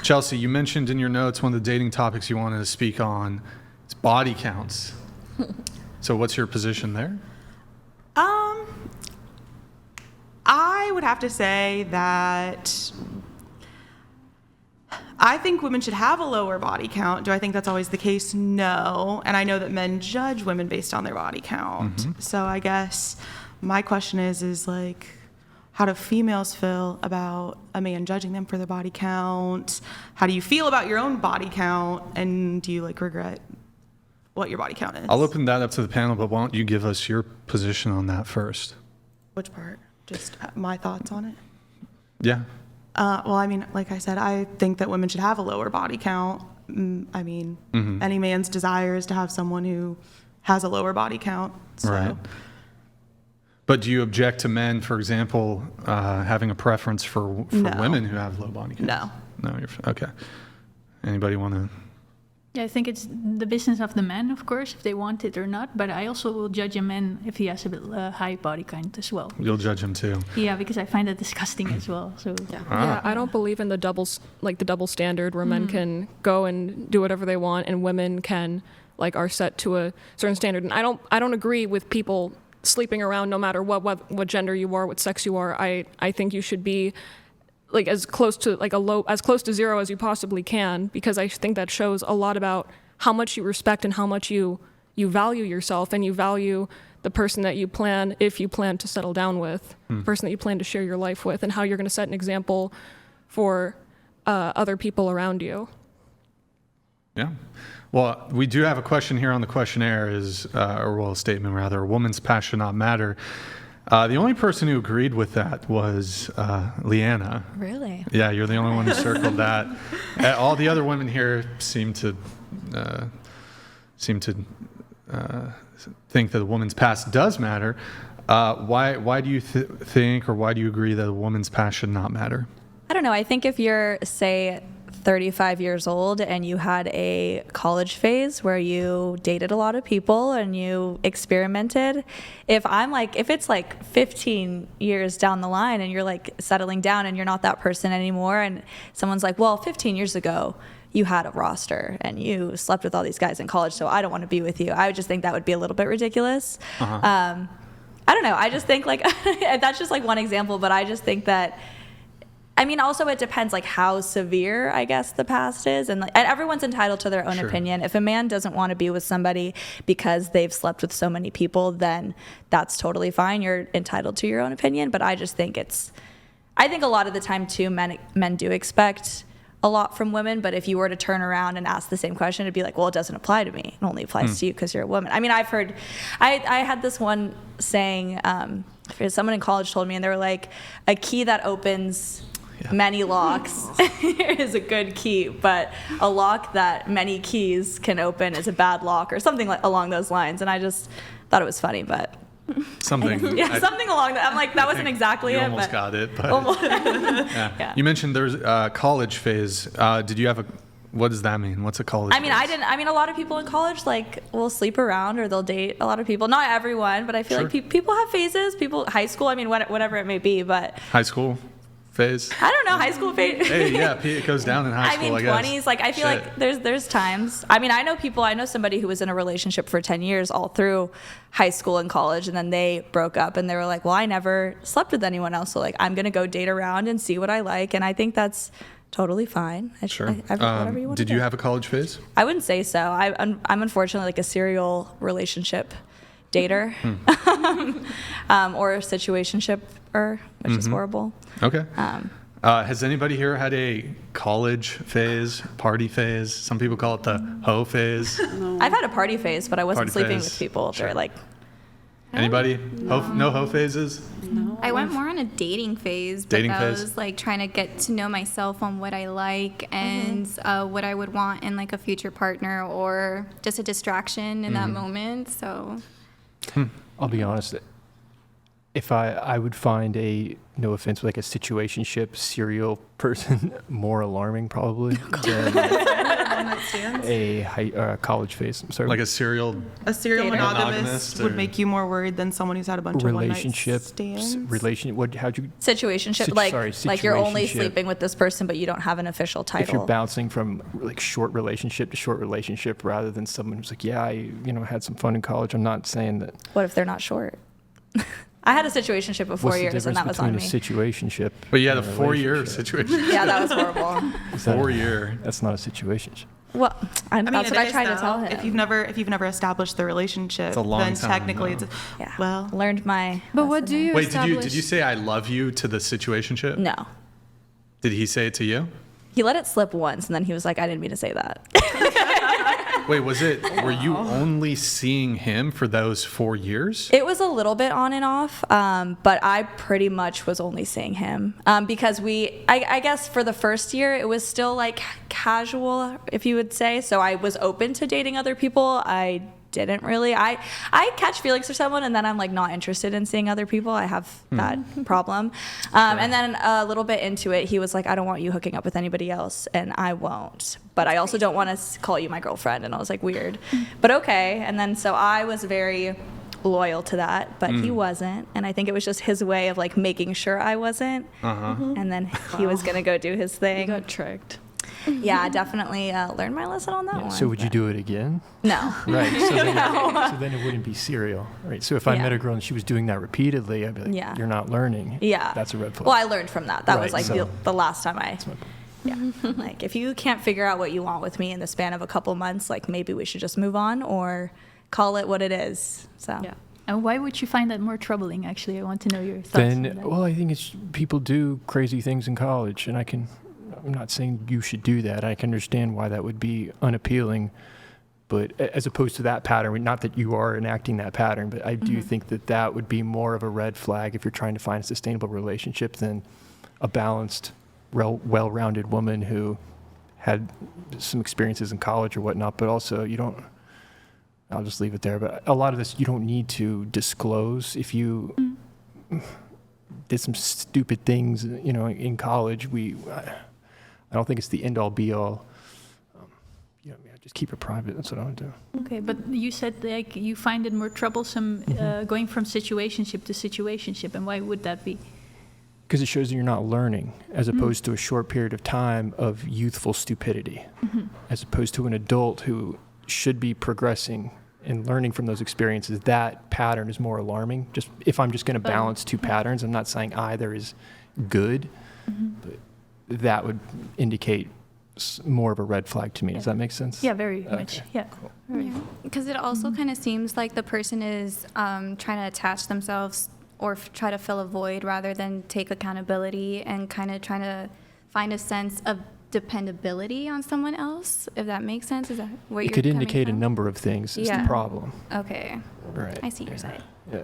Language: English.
Chelsea, you mentioned in your notes one of the dating topics you wanted to speak on. It's body counts. So what's your position there? I would have to say that I think women should have a lower body count. Do I think that's always the case? No. And I know that men judge women based on their body count. Mm-hmm. So I guess my question is like, how do females feel about a man judging them for their body count? How do you feel about your own body count? And do you like regret what your body count is? I'll open that up to the panel, but why don't you give us your position on that first? Which part? Just my thoughts on it? Yeah. Well, I mean, like I said, I think that women should have a lower body count. I mean, any man's desire is to have someone who has a lower body count. So. Right. But do you object to men, for example, having a preference for No. women who have low body counts? No. No, you're okay. Anybody want to? Yeah, I think it's the business of the man, of course, if they want it or not. But I also will judge a man if he has a bit high body count as well. You'll judge him too. Yeah, because I find that disgusting as well. So Yeah, I don't believe in the double standard where men can go and do whatever they want and women can are set to a certain standard. And I don't agree with people sleeping around no matter what gender you are, what sex you are. I think you should be as close to as close to zero as you possibly can, because I think that shows a lot about how much you respect and how much you value yourself and you value the person that you plan, if you plan to settle down with, the person that you plan to share your life with, and how you're going to set an example for other people around you. Yeah. Well, we do have a question here on the questionnaire a statement rather, a woman's past should not matter. The only person who agreed with that was Leanna. Really? Yeah, you're the only one who circled that. All the other women here seem to think that a woman's past does matter. Why do you think, or why do you agree that a woman's past should not matter? I don't know. I think if you're, say, 35 years old and you had a college phase where you dated a lot of people and you experimented, if it's 15 years down the line and you're settling down and you're not that person anymore, and someone's like, well, 15 years ago you had a roster and you slept with all these guys in college, so I don't want to be with you. I would just think that would be a little bit ridiculous. I don't know. I just think that's just one example, but I just think that, I mean, also it depends how severe, I guess, the past is. And everyone's entitled to their own opinion. If a man doesn't want to be with somebody because they've slept with so many people, then that's totally fine. You're entitled to your own opinion. But I just think I think a lot of the time, too, men do expect a lot from women. But if you were to turn around and ask the same question, it'd be like, well, it doesn't apply to me. It only applies to you because you're a woman. I mean, I've heard, I had this one saying, someone in college told me, and they were like, a key that opens many locks is a good key, but a lock that many keys can open is a bad lock, or something along those lines. And I just thought it was funny, but something along that. I'm like, that wasn't exactly you it. Almost got it, but yeah. You mentioned there's a college phase. Did you have what does that mean? What's a college phase? A lot of people in college will sleep around or they'll date a lot of people. Not everyone, but I feel like people have phases. High school, whatever it may be, but high school phase? I don't know, high school phase. Hey, yeah, it goes down in high school, I guess. 20s, I feel like there's times. I mean, I know somebody who was in a relationship for 10 years all through high school and college, and then they broke up, and they were like, well, I never slept with anyone else, so I'm going to go date around and see what I like, and I think that's totally fine. Sure. Whatever you want to do. Did you have a college phase? I wouldn't say so. I'm unfortunately a serial relationship dater, or a situationshipper, which is horrible. Okay. Has anybody here had a college phase, party phase? Some people call it the hoe phase. No. I've had a party phase, but I wasn't Party sleeping phase. with people. Sure. They're Anybody? No hoe phases? No. I went more on a dating phase, but Dating that phase? was trying to get to know myself on what I like and what I would want in a future partner, or just a distraction in that moment. So I'll be honest. if I would find no offense, like a situationship serial person more alarming probably than a college phase. I'm sorry. Like a serial A serial Dater. monogamist Monogamist would or- make you more worried than someone who's had a bunch of relationship, one night stands. how'd you, Situationship, like you're only sleeping with this person, but you don't have an official if you're title. bouncing from like short relationship to short relationship rather than someone who's like, yeah, I had some fun in college. I'm not saying that. What if they're not short? I had a situationship of 4 What's the years, and difference that was on between me. a situationship? But you had a and 4-year relationship? situation. Yeah, that was horrible. Is that- 4-year. That's not a situationship. Well, that's what it I is, tried to though. tell him. If you've never established the relationship, It's a long then time, technically though. it's yeah. well. Learned my. But what lesson do you Wait, establish? did you say I love you to the situationship? there. No, Did he say it to you? he let it slip once, and then he was like, "I didn't mean to say that." Wait, were you only seeing him for those 4 years? It was a little bit on and off, but I pretty much was only seeing him because I guess for the first year, it was still like casual, if you would say. So I was open to dating other people. I didn't really. I catch feelings for someone, and then I'm like not interested in seeing other people. I have that problem. And then a little bit into it, he was like, I don't want you hooking up with anybody else, and I won't. But I also don't want to call you my girlfriend. And I was like, weird. But okay. And then so I was very loyal to that, but he wasn't. And I think it was just his way of like making sure I wasn't. And then he was going to go do his You thing. got tricked. Yeah, I definitely learned my lesson on that one. So would you but- do it again? No. Right. So then it wouldn't be serial. Right. So if I Yeah. met a girl and she was doing that repeatedly, I'd be like, Yeah. you're not learning. Yeah. That's a red flag. Well, I learned from that. That was Right, like so- the last time I. my point. Yeah. Like if you can't figure out what you want with me in the span of a couple months, like maybe we should just move on or call it what it is. So. Yeah. And why would you find that more troubling? Actually, I want to know your thoughts. on Then, that. well, I think it's people do crazy things in college, and I'm not saying you should do that. I can understand why that would be unappealing, but as opposed to that pattern, not that you are enacting that pattern, but I do think that would be more of a red flag if you're trying to find a sustainable relationship than a balanced, well-rounded woman who had some experiences in college or whatnot, but also I'll just leave it there. But a lot of this, you don't need to disclose if you did some stupid things, in college. I don't think it's the end all be all. Just keep it private. That's what I would do. Okay, but you said like you find it more troublesome going from situationship to situationship, and why would that be? Because it shows that you're not learning, as opposed to a short period of time of youthful stupidity, as opposed to an adult who should be progressing and learning from those experiences. That pattern is more alarming. Just if I'm just going to balance two patterns, I'm not saying either is good, but that would indicate more of a red flag to me. Does that make sense? Yeah, very much. Yeah. Right. Because it also kind of seems like the person is trying to attach themselves or try to fill a void rather than take accountability and kind of trying to find a sense of dependability on someone else, if that makes sense. Is that what It you're could coming indicate a from? number of things is Yeah. the problem. Okay, Right. I see your side. Yeah.